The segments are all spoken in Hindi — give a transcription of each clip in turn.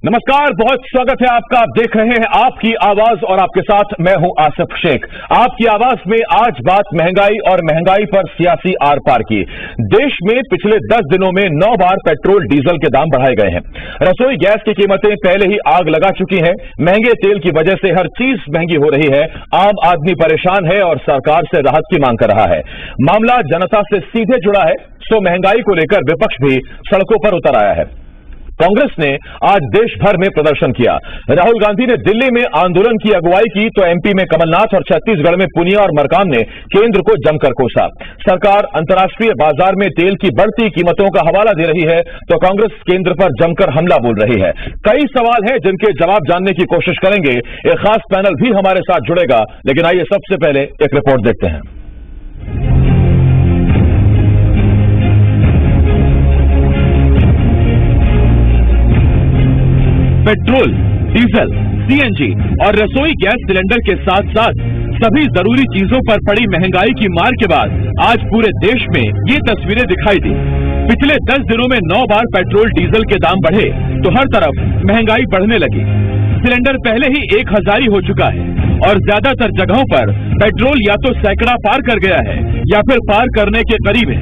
नमस्कार, बहुत स्वागत है आपका। आप देख रहे हैं आपकी आवाज और आपके साथ मैं हूं आसिफ शेख। आपकी आवाज में आज बात महंगाई और महंगाई पर सियासी आर पार की। देश में पिछले 10 दिनों में 9 बार पेट्रोल डीजल के दाम बढ़ाए गए हैं। रसोई गैस की कीमतें पहले ही आग लगा चुकी हैं। महंगे तेल की वजह से हर चीज महंगी हो रही है। आम आदमी परेशान है और सरकार से राहत की मांग कर रहा है। मामला जनता से सीधे जुड़ा है, सो महंगाई को लेकर विपक्ष भी सड़कों पर उतर आया है। कांग्रेस ने आज देश भर में प्रदर्शन किया। राहुल गांधी ने दिल्ली में आंदोलन की अगुवाई की तो एमपी में कमलनाथ और छत्तीसगढ़ में पुनिया और मरकाम ने केंद्र को जमकर कोसा। सरकार अंतर्राष्ट्रीय बाजार में तेल की बढ़ती कीमतों का हवाला दे रही है तो कांग्रेस केंद्र पर जमकर हमला बोल रही है। कई सवाल हैं जिनके जवाब जानने की कोशिश करेंगे। एक खास पैनल भी हमारे साथ जुड़ेगा, लेकिन आइए सबसे पहले एक रिपोर्ट देखते हैं। पेट्रोल, डीजल, सीएनजी और रसोई गैस सिलेंडर के साथ साथ सभी जरूरी चीजों पर पड़ी महंगाई की मार के बाद आज पूरे देश में ये तस्वीरें दिखाई दी। पिछले 10 दिनों में 9 बार पेट्रोल डीजल के दाम बढ़े तो हर तरफ महंगाई बढ़ने लगी। सिलेंडर पहले ही 1000 हो चुका है और ज्यादातर जगहों पर पेट्रोल या तो सैकड़ा पार कर गया है या फिर पार करने के करीब है।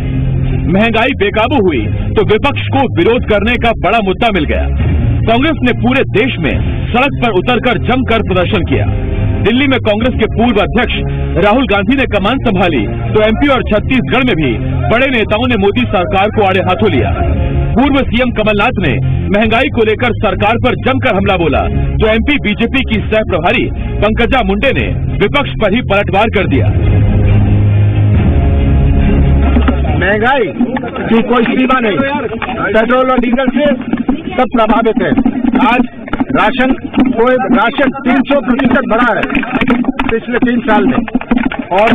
महंगाई बेकाबू हुई तो विपक्ष को विरोध करने का बड़ा मुद्दा मिल गया। कांग्रेस ने पूरे देश में सड़क पर उतरकर जमकर प्रदर्शन किया। दिल्ली में कांग्रेस के पूर्व अध्यक्ष राहुल गांधी ने कमान संभाली तो एमपी और छत्तीसगढ़ में भी बड़े नेताओं ने मोदी सरकार को आड़े हाथों लिया। पूर्व सीएम कमलनाथ ने महंगाई को लेकर सरकार पर जमकर हमला बोला तो एमपी बीजेपी की सह प्रभारी पंकजा मुंडे ने विपक्ष पर ही पलटवार कर दिया। महंगाई की कोई सीमा नहीं, पेट्रोल और डीजल से सब प्रभावित है। आज राशन 300% बढ़ा है पिछले 3 साल में और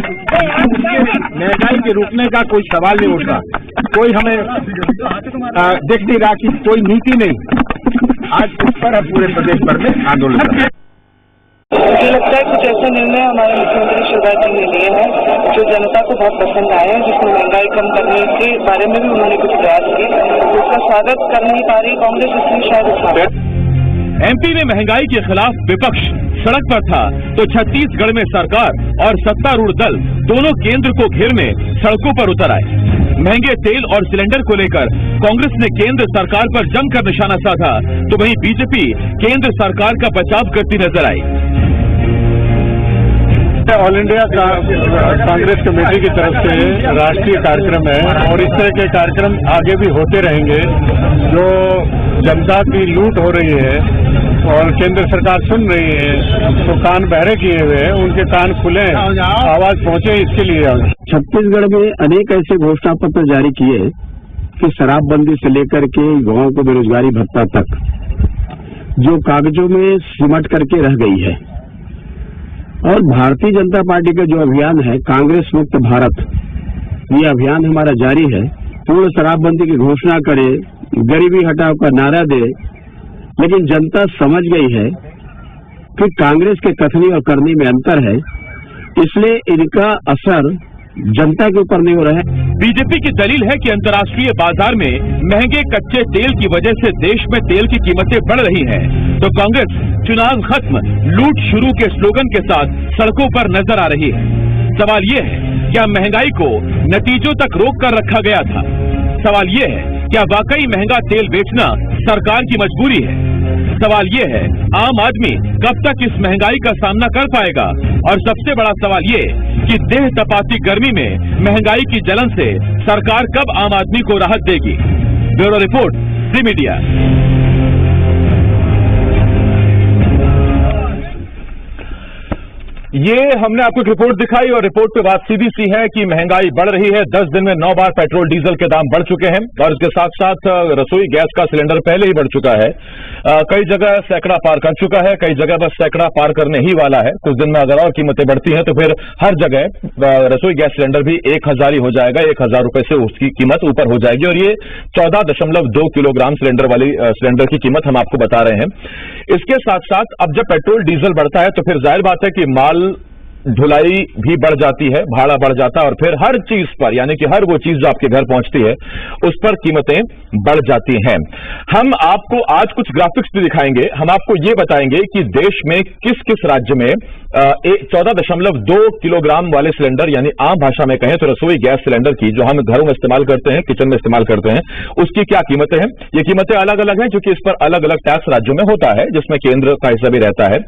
महंगाई के रुकने का कोई सवाल नहीं उठ रहा। कोई हमें दिख नहीं रहा कि कोई नीति नहीं। आज इस पर पूरे प्रदेश भर में आंदोलन कर रहे हैं। मुझे लगता है कुछ ऐसे निर्णय हमारे मुख्यमंत्री शिवराज जी ने लिए हैं जो जनता को बहुत पसंद आए हैं, जिसमें महंगाई कम करने के बारे में भी उन्होंने कुछ प्रयास किए। उसका स्वागत कर नहीं पा रही कांग्रेस, इसलिए शायद उठा। एमपी में महंगाई के खिलाफ विपक्ष सड़क पर था तो छत्तीसगढ़ में सरकार और सत्तारूढ़ दल दोनों केंद्र को घेरने सड़कों पर उतर आए। महंगे तेल और सिलेंडर को लेकर कांग्रेस ने केंद्र सरकार पर जमकर निशाना साधा तो वहीं बीजेपी केंद्र सरकार का बचाव करती नजर आई। ऑल इंडिया कांग्रेस कमेटी की तरफ से राष्ट्रीय कार्यक्रम है और इस तरह के कार्यक्रम आगे भी होते रहेंगे। जो जनता की लूट हो रही है और केंद्र सरकार सुन रही है तो कान बहरे किए हुए हैं, उनके कान खुले, आवाज पहुंचे, इसके लिए। छत्तीसगढ़ में अनेक ऐसे घोषणा पत्र जारी किए कि शराबबंदी से लेकर के युवाओं को बेरोजगारी भत्ता तक जो कागजों में सिमट करके रह गई है। और भारतीय जनता पार्टी का जो अभियान है कांग्रेस मुक्त भारत, ये अभियान हमारा जारी है। पूर्ण शराबबंदी की घोषणा करे, गरीबी हटाओ का नारा दे, लेकिन जनता समझ गई है कि कांग्रेस के कथनी और करनी में अंतर है, इसलिए इनका असर जनता के ऊपर नहीं हो रहा है। बीजेपी की दलील है कि अंतर्राष्ट्रीय बाजार में महंगे कच्चे तेल की वजह से देश में तेल की कीमतें बढ़ रही हैं, तो कांग्रेस चुनाव खत्म लूट शुरू के स्लोगन के साथ सड़कों पर नजर आ रही है। सवाल ये है, क्या महंगाई को नतीजों तक रोक कर रखा गया था? सवाल ये है, क्या वाकई महंगा तेल बेचना सरकार की मजबूरी है? सवाल ये है, आम आदमी कब तक इस महंगाई का सामना कर पाएगा? और सबसे बड़ा सवाल ये कि देह तपाती गर्मी में महंगाई की जलन से सरकार कब आम आदमी को राहत देगी? ब्यूरो रिपोर्ट, ज़ी मीडिया। ये हमने आपको एक रिपोर्ट दिखाई और रिपोर्ट पे बात सीधी सी है कि महंगाई बढ़ रही है। 10 दिन में 9 बार पेट्रोल डीजल के दाम बढ़ चुके हैं और इसके साथ साथ रसोई गैस का सिलेंडर पहले ही बढ़ चुका है। कई जगह सैकड़ा पार कर चुका है, कई जगह बस सैकड़ा पार करने ही वाला है। कुछ दिन में अगर और कीमतें बढ़ती हैं तो फिर हर जगह रसोई गैस सिलेंडर भी 1000 हो जाएगा। 1000 रुपए से उसकी कीमत ऊपर हो जाएगी और ये 14.2 किलोग्राम सिलेंडर की कीमत हम आपको बता रहे हैं। इसके साथ साथ अब जब पेट्रोल डीजल बढ़ता है तो फिर जाहिर बात है कि माल ढुलाई भी बढ़ जाती है, भाड़ा बढ़ जाता है और फिर हर चीज पर, यानी कि हर वो चीज जो आपके घर पहुंचती है उस पर कीमतें बढ़ जाती हैं। हम आपको आज कुछ ग्राफिक्स भी दिखाएंगे। हम आपको ये बताएंगे कि देश में किस किस राज्य में 14.2 किलोग्राम वाले सिलेंडर, यानी आम भाषा में कहें तो रसोई गैस सिलेंडर की, जो हम घरों में इस्तेमाल करते हैं, किचन में इस्तेमाल करते हैं, उसकी क्या कीमतें हैं। ये कीमतें अलग अलग हैं क्योंकि इस पर अलग अलग टैक्स राज्यों में होता है, जिसमें केंद्र का हिस्सा भी रहता है।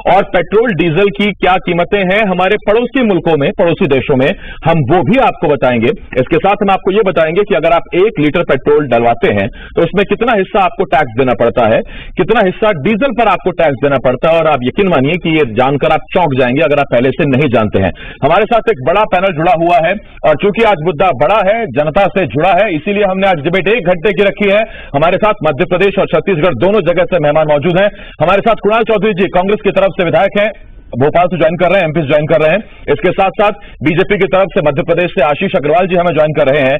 और पेट्रोल डीजल की क्या कीमतें हैं हमारे पड़ोसी मुल्कों में, पड़ोसी देशों में, हम वो भी आपको बताएंगे। इसके साथ हम आपको ये बताएंगे कि अगर आप 1 लीटर पेट्रोल डलवाते हैं तो उसमें कितना हिस्सा आपको टैक्स देना पड़ता है, कितना हिस्सा डीजल पर आपको टैक्स देना पड़ता है। और आप यकीन मानिए कि ये जानकर आप चौंक जाएंगे अगर आप पहले से नहीं जानते हैं। हमारे साथ एक बड़ा पैनल जुड़ा हुआ है और चूंकि आज मुद्दा बड़ा है, जनता से जुड़ा है, इसीलिए हमने आज डिबेट 1 घंटे की रखी है। हमारे साथ मध्य प्रदेश और छत्तीसगढ़ दोनों जगह से मेहमान मौजूद हैं। हमारे साथ कुणाल चौधरी जी कांग्रेस की तरफ से विधायक हैं, भोपाल से ज्वाइन कर रहे हैं, एमपी से ज्वाइन कर रहे हैं। इसके साथ साथ बीजेपी की तरफ से मध्य प्रदेश से आशीष अग्रवाल जी हमें ज्वाइन कर रहे हैं।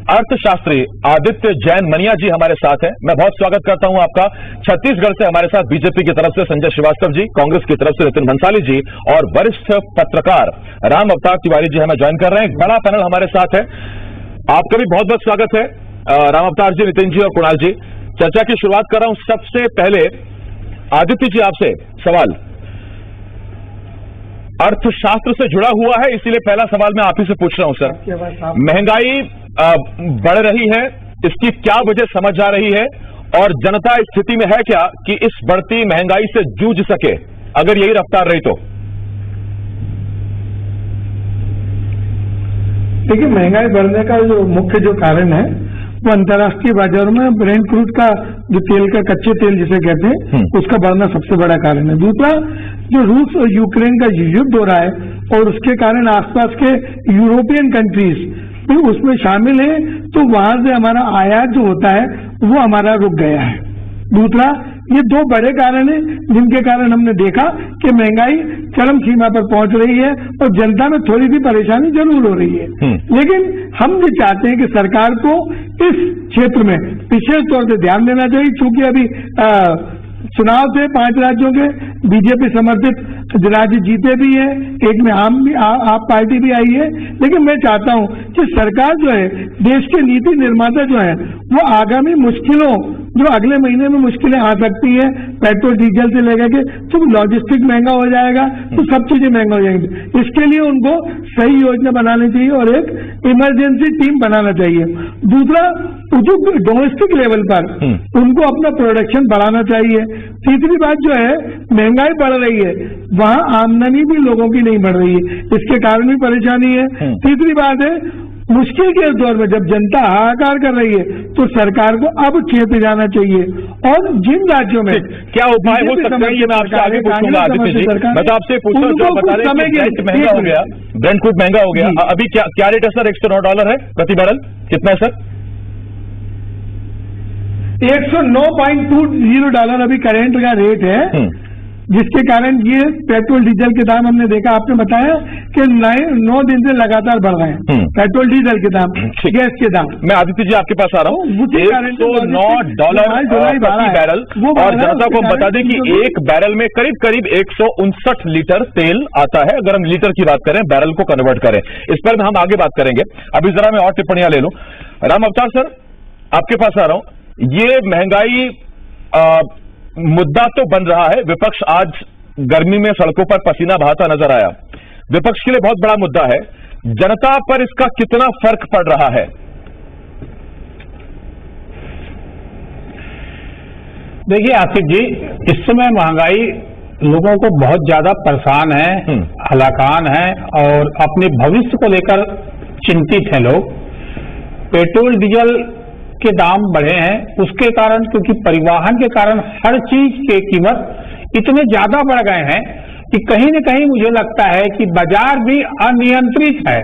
अर्थशास्त्री आदित्य जैन मनिया जी हमारे साथ हैं, मैं बहुत स्वागत करता हूं आपका। छत्तीसगढ़ से हमारे साथ बीजेपी की तरफ से संजय श्रीवास्तव जी, कांग्रेस की तरफ से नितिन भंसाली जी और वरिष्ठ पत्रकार राम अवतार तिवारी जी हमें ज्वाइन कर रहे हैं। एक बड़ा पैनल हमारे साथ है, आपका भी बहुत बहुत स्वागत है राम अवतार जी, नितिन जी और कुणाल जी। चर्चा की शुरुआत कर रहा हूं। सबसे पहले आदित्य जी आपसे सवाल अर्थशास्त्र से जुड़ा हुआ है, इसीलिए पहला सवाल मैं आप ही से पूछ रहा हूं सर। महंगाई बढ़ रही है, इसकी क्या वजह समझ आ रही है और जनता इस स्थिति में है क्या कि इस बढ़ती महंगाई से जूझ सके अगर यही रफ्तार रही तो? देखिए, महंगाई बढ़ने का जो मुख्य कारण है वो अंतर्राष्ट्रीय बाजारों में ब्रेंट क्रूड का जो तेल का कच्चे तेल जिसे कहते हैं उसका बढ़ना सबसे बड़ा कारण है। दूसरा, जो रूस और यूक्रेन का युद्ध हो रहा है और उसके कारण आसपास के यूरोपियन कंट्रीज भी उसमें शामिल है, तो वहां से हमारा आयात जो होता है वो हमारा रुक गया है। दूसरा, ये 2 बड़े कारण हैं जिनके कारण हमने देखा कि महंगाई चरम सीमा पर पहुंच रही है और जनता में थोड़ी सी परेशानी जरूर हो रही है। लेकिन हम ये चाहते हैं कि सरकार को इस क्षेत्र में विशेष तौर से ध्यान देना चाहिए, क्योंकि अभी चुनाव से 5 राज्यों के बीजेपी समर्थित राज्य जीते भी हैं, एक में आप पार्टी भी आई है। लेकिन मैं चाहता हूं कि सरकार जो है, देश के नीति निर्माता जो है, वो आगामी मुश्किलों, जो अगले महीने में मुश्किलें आ सकती हैं, पेट्रोल डीजल से लेकर के, तो लॉजिस्टिक महंगा हो जाएगा तो सब चीजें महंगा हो जाएंगी, इसके लिए उनको सही योजना बनानी चाहिए और एक इमरजेंसी टीम बनाना चाहिए। दूसरा, जो डोमेस्टिक लेवल पर उनको अपना प्रोडक्शन बढ़ाना चाहिए। तीसरी बात जो है, महंगाई बढ़ रही है, वहां आमदनी भी लोगों की नहीं बढ़ रही है, इसके कारण भी परेशानी है। तीसरी बात है, मुश्किल के दौर में जब जनता हाहाकार कर रही है तो सरकार को अब चेत जाना चाहिए और जिन राज्यों में क्या उपाय हो सकते हैं, ये मैं आपसे आगे पूछूंगा आदित्य जी। मैं तो आपसे पूछ रहा हूं, जो बता रहे हैं कि ब्रेंट महंगा हो गया, ब्रेंट क्रूड महंगा हो गया, अभी क्या रेट है सर? $109 है प्रति बैरल, कितना है सर? $109.20 अभी करेंट का रेट है, जिसके कारण ये पेट्रोल डीजल के दाम हमने देखा, आपने बताया कि 9 दिन से लगातार बढ़ रहे हैं पेट्रोल डीजल के दाम, गैस के दाम। मैं आदित्य जी आपके पास आ रहा हूँ। $109 प्रति बैरल, और जनता को हम बता दें कि एक बैरल में करीब करीब 159 लीटर तेल आता है, अगर हम लीटर की बात करें, बैरल को कन्वर्ट करें। इस पर हम आगे बात करेंगे। अभी जरा मैं और टिप्पणियां ले लूं। राम अवतार सर, आपके पास आ रहा हूं। ये महंगाई मुद्दा तो बन रहा है, विपक्ष आज गर्मी में सड़कों पर पसीना बहाता नजर आया, विपक्ष के लिए बहुत बड़ा मुद्दा है। जनता पर इसका कितना फर्क पड़ रहा है? देखिए आसिफ जी, इस समय महंगाई लोगों को बहुत ज्यादा परेशान है, हलाकान है और अपने भविष्य को लेकर चिंतित हैं लोग। पेट्रोल डीजल के दाम बढ़े हैं, उसके कारण, क्योंकि परिवहन के कारण हर चीज की कीमत इतने ज्यादा बढ़ गए हैं कि कहीं न कहीं मुझे लगता है कि बाजार भी अनियंत्रित है।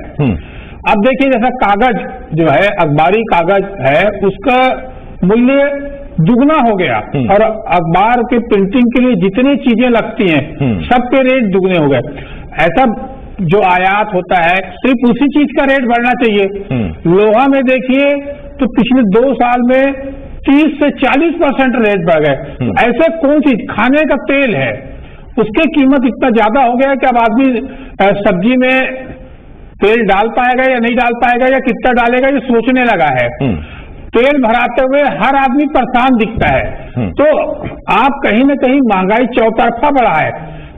अब देखिए, जैसा कागज जो है, अखबारी कागज है, उसका मूल्य दुगना हो गया और अखबार के प्रिंटिंग के लिए जितनी चीजें लगती हैं सबके रेट दुगने हो गए। ऐसा जो आयात होता है, सिर्फ उसी चीज का रेट बढ़ना चाहिए। लोहा में देखिए तो पिछले 2 साल में 30 से 40% रेट बढ़ गए। ऐसे कौन सी, खाने का तेल है उसकी कीमत इतना ज्यादा हो गया कि अब आदमी सब्जी में तेल डाल पाएगा या नहीं डाल पाएगा या कितना डालेगा ये सोचने लगा है। तेल भराते हुए हर आदमी परेशान दिखता है। तो आप कहीं न कहीं महंगाई चौतरफा बढ़ा है।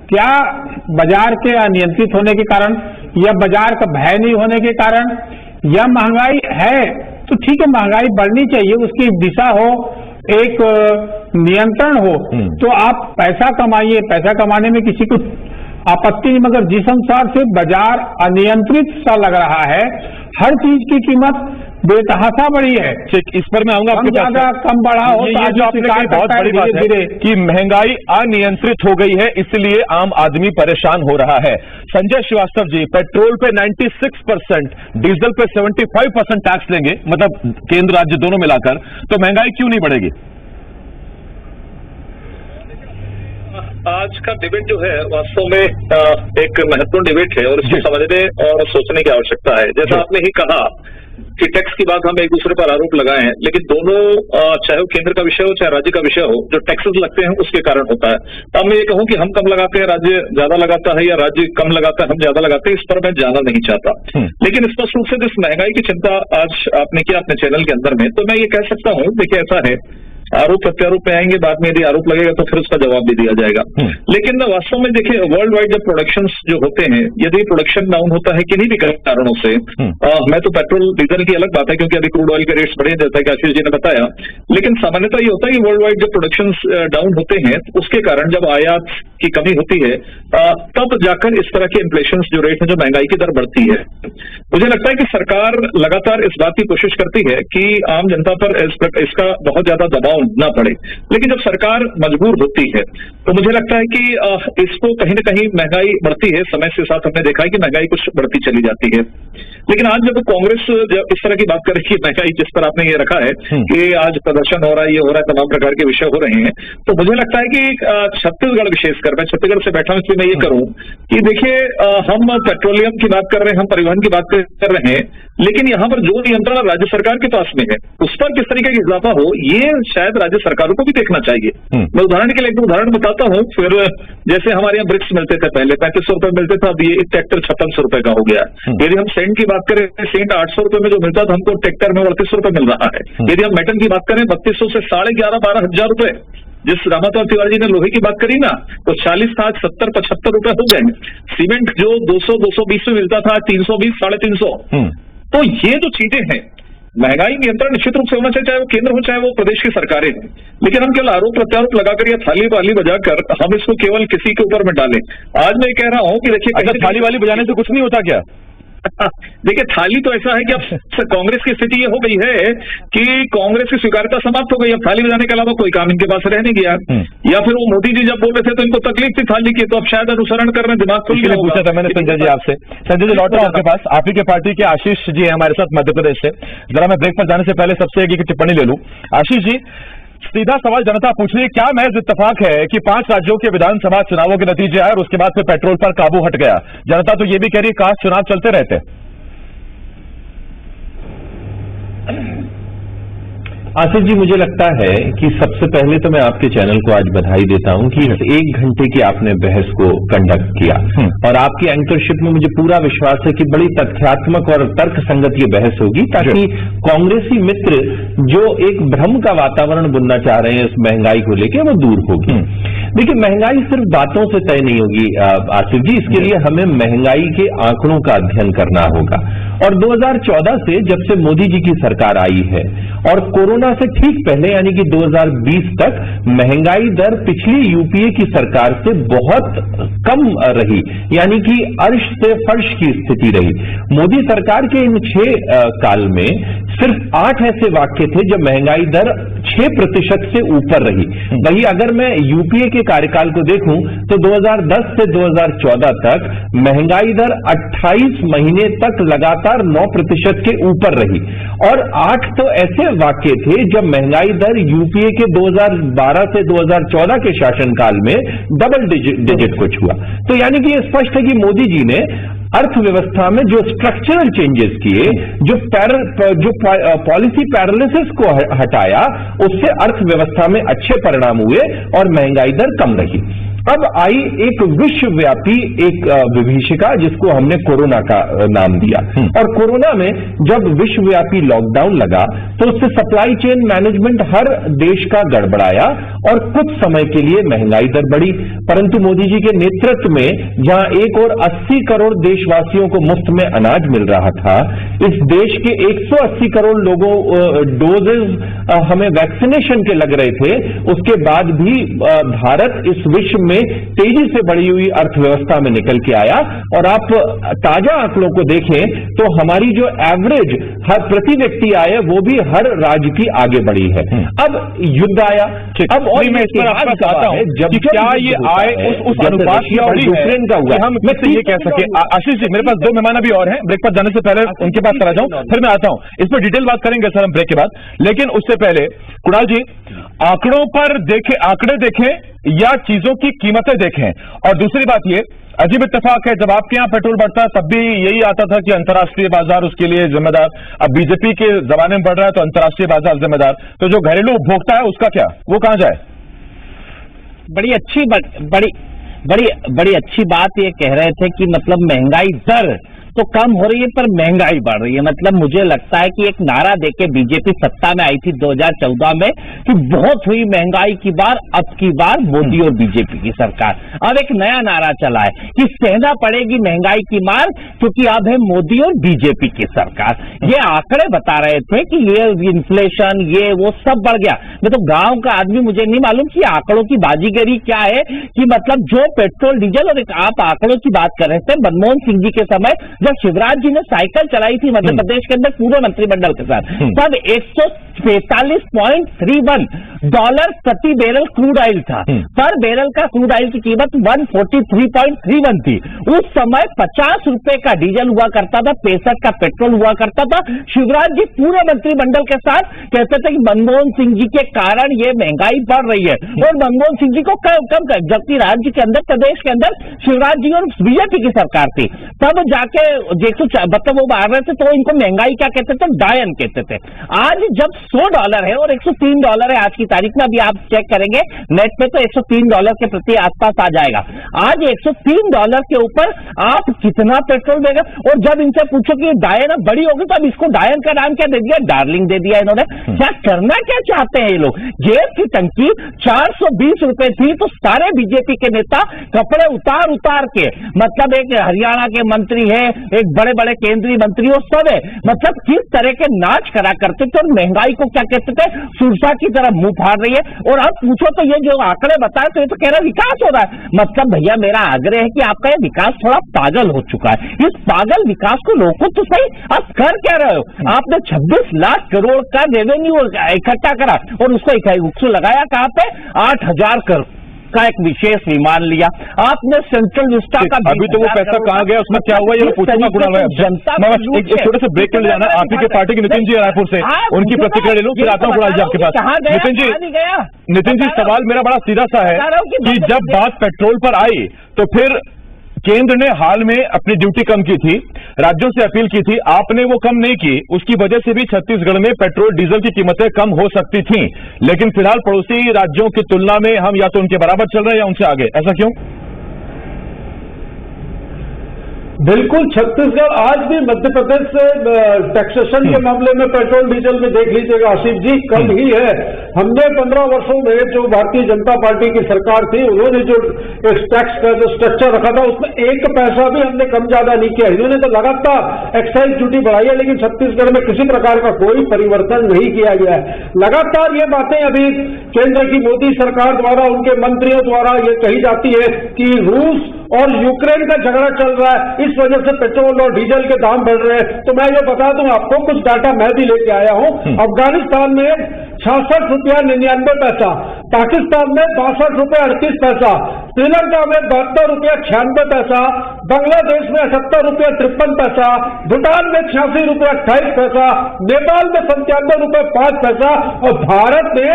क्या बाजार के अनियंत्रित होने के कारण या बाजार का भय नहीं होने के कारण या महंगाई है तो ठीक है, महंगाई बढ़नी चाहिए, उसकी दिशा हो, एक नियंत्रण हो, तो आप पैसा कमाइए, पैसा कमाने में किसी को आपत्ति नहीं, मगर जिस अनुसार से बाजार अनियंत्रित सा लग रहा है, हर चीज की कीमत बेतहाशा बढ़ी है। इस पर मैं आऊंगा, आपके ज्यादा कम बढ़ा हो ये जो आपने कहा बहुत बड़ी बात है कि महंगाई अनियंत्रित हो गई है, इसलिए आम आदमी परेशान हो रहा है। संजय श्रीवास्तव जी, पेट्रोल पे 96%, डीजल पे 75% टैक्स लेंगे, मतलब केंद्र राज्य दोनों मिलाकर, तो महंगाई क्यों नहीं बढ़ेगी? आज का डिबेट जो है वास्तव में एक महत्वपूर्ण डिबेट है और इसको समझने और सोचने की आवश्यकता है। जैसा आपने ही कहा कि टैक्स की बात हम एक दूसरे पर आरोप लगाए हैं, लेकिन दोनों चाहे वो केंद्र का विषय हो चाहे राज्य का विषय हो, जो टैक्सेस लगते हैं उसके कारण होता है। अब मैं ये कहूं कि हम कम लगाते हैं, राज्य ज्यादा लगाता है, या राज्य कम लगाता है, हम ज्यादा लगाते हैं, इस पर मैं जाना नहीं चाहता। लेकिन स्पष्ट रूप से जिस महंगाई की चिंता आज आपने किया अपने चैनल के अंदर में, तो मैं ये कह सकता हूं, देखिए ऐसा है, आरोप प्रत्यारोप में आएंगे, बाद में यदि आरोप लगेगा तो फिर उसका जवाब भी दिया जाएगा। लेकिन वास्तव में देखिए, वर्ल्ड वाइड जब प्रोडक्शन जो होते हैं, यदि प्रोडक्शन डाउन होता है किन्हीं भी कारणों से, मैं तो पेट्रोल डीजल की अलग बात है क्योंकि अभी क्रूड ऑयल के रेट्स बढ़े, जैसा कि आशीष जी ने बताया, लेकिन सामान्यतः ये होता है कि वर्ल्ड वाइड जब प्रोडक्शन डाउन होते हैं उसके कारण जब आयात की कमी होती है तब जाकर इस तरह के इन्फ्लेशन जो रेट है, जो महंगाई की दर बढ़ती है। मुझे लगता है कि सरकार लगातार इस बात की कोशिश करती है कि आम जनता पर इसका बहुत ज्यादा दबाव ना पड़े, लेकिन जब सरकार मजबूर होती है तो मुझे लगता है कि इसको कहीं ना कहीं महंगाई बढ़ती है। समय के साथ हमने देखा है कि महंगाई कुछ बढ़ती चली जाती है। लेकिन आज जब कांग्रेस जब इस तरह की बात कर रही है, महंगाई जिस पर आपने ये रखा है कि आज प्रदर्शन हो रहा है, ये हो रहा है, तमाम प्रकार के विषय हो रहे हैं, तो मुझे लगता है कि छत्तीसगढ़ विशेषकर, मैं छत्तीसगढ़ से बैठा हूं इसलिए मैं ये करूं कि देखिए, हम पेट्रोलियम की बात कर रहे हैं, हम परिवहन की बात कर रहे हैं, लेकिन यहाँ पर जो नियंत्रण राज्य सरकार के पास में है उस पर किस तरीके का इजाफा हो, ये शायद राज्य सरकारों को भी देखना चाहिए। मैं उदाहरण के लिए एक उदाहरण बताता हूँ। फिर जैसे हमारे यहाँ ब्रिक्स मिलते थे, पहले 3500 रुपए मिलते थे, अब ये एक ट्रैक्टर 5600 रुपए का हो गया। यदि हम सेंट की बात करें, सेंट 800 रुपए में जो मिलता था, हमको ट्रैक्टर में 3800 रुपए मिल रहा है। यदि हम मेटल की बात करें, 3200 से 11,500-12,000 रुपए। जिस रामातौर तिवारी जी ने लोहे की बात करी ना, तो 40 था, 70-75 रुपए हो गए। सीमेंट जो 200-220 में मिलता था, 320-350। तो ये जो चीजें हैं, महंगाई नियंत्रण निश्चित रूप से होना चाहिए, चाहे वो केंद्र हो चाहे वो प्रदेश की सरकारें हैं, लेकिन हम केवल आरोप प्रत्यारोप लगाकर या थाली वाली बजाकर हम इसको केवल किसी के ऊपर में डालें। आज मैं कह रहा हूं कि देखिए, अगर थाली वाली बजाने से कुछ नहीं होता क्या? देखिए, थाली तो ऐसा है कि अब कांग्रेस की स्थिति ये हो गई है कि कांग्रेस की स्वीकार्यता समाप्त हो गई। अब थाली बजाने के अलावा कोई काम इनके पास रह नहीं गया। या फिर वो मोदी जी जब बोल रहे थे तो इनको तकलीफ थी थाली की, तो अब शायद अनुसरण कर रहे, दिमाग खुल गया। पूछा था मैंने संजय जी आपसे। संजय जी, लौट रहा हूं आपके पास। आप ही के पार्टी के आशीष जी हैं हमारे साथ मध्य प्रदेश से। जरा मैं ब्रेक पर जाने से पहले सबसे एक टिप्पणी ले लूं। आशीष जी, सीधा सवाल जनता पूछ रही है, क्या महज इत्तेफाक है कि 5 राज्यों के विधानसभा चुनावों के नतीजे आए और उसके बाद फिर पेट्रोल पर काबू हट गया? जनता तो ये भी कह रही है, काश चुनाव चलते रहते। आशीष जी, मुझे लगता है कि सबसे पहले तो मैं आपके चैनल को आज बधाई देता हूं कि 1 घंटे की आपने बहस को कंडक्ट किया और आपकी एंकरशिप में मुझे पूरा विश्वास है कि बड़ी तथ्यात्मक और तर्कसंगत ये बहस होगी, ताकि कांग्रेसी मित्र जो एक भ्रम का वातावरण बुनना चाह रहे हैं इस महंगाई को लेकर, वो दूर होगी। देखिए, महंगाई सिर्फ बातों से तय नहीं होगी आसिफ जी, इसके लिए हमें महंगाई के आंकड़ों का अध्ययन करना होगा। और 2014 से जब से मोदी जी की सरकार आई है और कोरोना से ठीक पहले यानी कि 2020 तक महंगाई दर पिछली यूपीए की सरकार से बहुत कम रही, यानी कि अर्श से फर्श की स्थिति रही। मोदी सरकार के इन 6 काल में सिर्फ 8 ऐसे वाक्य थे जब महंगाई दर 6% से ऊपर रही। वही अगर मैं यूपीए के कार्यकाल को देखूं तो 2010 से 2014 तक महंगाई दर 28 महीने तक लगातार 9% के ऊपर रही और 8 तो ऐसे वाक्य थे जब महंगाई दर यूपीए के 2012 से 2014 के शासनकाल में डबल डिजिट को छुआ। तो यानी कि ये स्पष्ट है कि मोदी जी ने अर्थव्यवस्था में जो स्ट्रक्चरल चेंजेस किए, जो पॉलिसी पैरालिसिस को हटाया, उससे अर्थव्यवस्था में अच्छे परिणाम हुए और महंगाई दर कम रही। अब आई एक विश्वव्यापी एक विभीषिका जिसको हमने कोरोना का नाम दिया। और कोरोना में जब विश्वव्यापी लॉकडाउन लगा तो उससे सप्लाई चेन मैनेजमेंट हर देश का गड़बड़ाया और कुछ समय के लिए महंगाई दर बढ़ी। परंतु मोदी जी के नेतृत्व में जहां 1 और 80 करोड़ देशवासियों को मुफ्त में अनाज मिल रहा था, इस देश के 180 करोड़ लोगों डोजेज हमें वैक्सीनेशन के लग रहे थे, उसके बाद भी भारत इस विश्व में तेजी से बढ़ी हुई अर्थव्यवस्था में निकल के आया। और आप ताजा आंकड़ों को देखें तो हमारी जो एवरेज हर प्रति व्यक्ति आय है वो भी हर राज्य की आगे बढ़ी है। अब युद्ध आया, अब और मैं इस पर आपका बताता हूं जब क्या ये आय उस अनुपात की बढ़ी यूक्रेन का हुआ, हम मैं ये कह सके। आशीष जी, मेरे पास 2 मेहमान भी और हैं, ब्रेक पर जाने से पहले उनके पास चला जाऊं, फिर मैं आता हूं। इस पर डिटेल बात करेंगे सर हम ब्रेक के बाद, लेकिन उससे पहले कुणाल जी, आंकड़ों पर देखें, आंकड़े देखें या चीजों की कीमतें देखें। और दूसरी बात ये अजीब इत्तेफाक है, जब आपके यहां पेट्रोल बढ़ता है तब भी यही आता था कि अंतर्राष्ट्रीय बाजार उसके लिए जिम्मेदार। अब बीजेपी के जमाने में बढ़ रहा है तो अंतर्राष्ट्रीय बाजार जिम्मेदार, तो जो घरेलू उपभोक्ता है उसका क्या, वो कहां जाए? बड़ी अच्छी बात ये कह रहे थे कि मतलब महंगाई दर तो कम हो रही है पर महंगाई बढ़ रही है। मतलब मुझे लगता है कि एक नारा देके बीजेपी सत्ता में आई थी 2014 में कि बहुत हुई महंगाई की बार, अब की बार मोदी और बीजेपी की सरकार। अब एक नया नारा चला है कि सहना पड़ेगी महंगाई की मार क्योंकि अब है मोदी और बीजेपी की सरकार। ये आंकड़े बता रहे थे कि ये इन्फ्लेशन ये वो सब बढ़ गया। मैं तो गांव का आदमी, मुझे नहीं मालूम कि आंकड़ों की बाजीगरी क्या है, कि मतलब जो पेट्रोल डीजल, और आप आंकड़ों की बात कर रहे थे मनमोहन सिंह जी के समय जब शिवराज जी ने साइकिल चलाई थी मध्य प्रदेश के अंदर पूरे मंत्रिमंडल के साथ, तब 145.31 डॉलर प्रति बैरल क्रूड ऑयल था। पर बैरल का क्रूड ऑयल की कीमत 143.31 थी। उस समय 50 रुपए का डीजल हुआ करता था, 65 का पेट्रोल हुआ करता था। शिवराज जी पूरे मंत्रिमंडल के साथ कहते थे कि मनमोहन सिंह जी के कारण ये महंगाई बढ़ रही है और मनमोहन सिंह जी को कम कर, जबकि राज्य के अंदर, प्रदेश के अंदर शिवराज जी और बीजेपी की सरकार थी। तब जाके मतलब वो बाहर रहे थे तो इनको महंगाई क्या कहते थे, डायन कहते थे। आज जब $100 है और $103 है आज की तारीख में, अभी आप चेक करेंगे नेट पे तो $103 के प्रति आसपास आ जाएगा। आज $103 के ऊपर आप कितना पेट्रोल देगा? और जब इनसे पूछो कि डायन अब बड़ी होगी तो अब इसको डायन का नाम क्या दे दिया, डार्लिंग दे दिया इन्होंने। क्या करना क्या चाहते हैं ये लोग? गैस की टंकी 420 रुपए थी तो सारे बीजेपी के नेता कपड़े उतार के, मतलब एक हरियाणा के मंत्री है, एक बड़े बड़े केंद्रीय मंत्री और सब है, मतलब किस तरह के नाच करा करते थे और महंगाई को क्या कहते थे, सुरसा की तरह मुंह फाड़ रही है। और अब पूछो तो ये जो आंकड़े बताए तो ये तो कह रहा विकास हो रहा है। मतलब भैया मेरा आग्रह है कि आपका ये विकास थोड़ा पागल हो चुका है। इस पागल विकास को रोको तो सही। आप कर क्या रहे हो? आपने 26 लाख करोड़ का रेवेन्यू इकट्ठा करा और उसको लगाया कहां पे? 8,000 करोड़ का एक विशेष विमान लिया आपने, सेंट्रल विस्टा का। अभी तो वो पैसा कहां गया, उसमें क्या हुआ, ये पूछूंगा गुणा। जनता एक छोटे से ब्रेक के लिए जाना, आप ही के पार्टी के नितिन जी रायपुर से, उनकी प्रतिक्रिया ले लूं, फिर आता हूं गुणा जी आपके पास। नितिन जी सवाल मेरा बड़ा सीधा सा है कि जब बात पेट्रोल पर आई तो फिर केंद्र ने हाल में अपनी ड्यूटी कम की थी, राज्यों से अपील की थी, आपने वो कम नहीं की, उसकी वजह से भी छत्तीसगढ़ में पेट्रोल डीजल की कीमतें कम हो सकती थीं, लेकिन फिलहाल पड़ोसी राज्यों की तुलना में हम या तो उनके बराबर चल रहे हैं या उनसे आगे, ऐसा क्यों? बिल्कुल, छत्तीसगढ़ आज भी मध्य प्रदेश से टैक्सेशन के मामले में पेट्रोल डीजल में देख लीजिएगा आसिफ जी, कम ही है। हमने 15 वर्षों में जो भारतीय जनता पार्टी की सरकार थी उन्होंने जो टैक्स का जो स्ट्रक्चर रखा था उसमें 1 पैसा भी हमने कम ज्यादा नहीं किया। इन्होंने तो लगातार एक्साइज ड्यूटी बढ़ाई है, लेकिन छत्तीसगढ़ में किसी प्रकार का कोई परिवर्तन नहीं किया गया है। लगातार ये बातें अभी केंद्र की मोदी सरकार द्वारा, उनके मंत्रियों द्वारा ये कही जाती है कि रूस और यूक्रेन का झगड़ा चल रहा है, इस वजह से पेट्रोल और डीजल के दाम बढ़ रहे हैं। तो मैं ये बता दूं आपको, कुछ डाटा मैं भी लेके आया हूं। अफगानिस्तान में 66 रुपया 99 पैसा, पाकिस्तान में 62 रुपये 38 पैसा, श्रीलंका में 72 रुपया 96 पैसा, बांग्लादेश में 70 रुपये 53 पैसा, भूटान में 86 रुपये 28 पैसा, नेपाल में 97 रुपये 5 पैसा और भारत में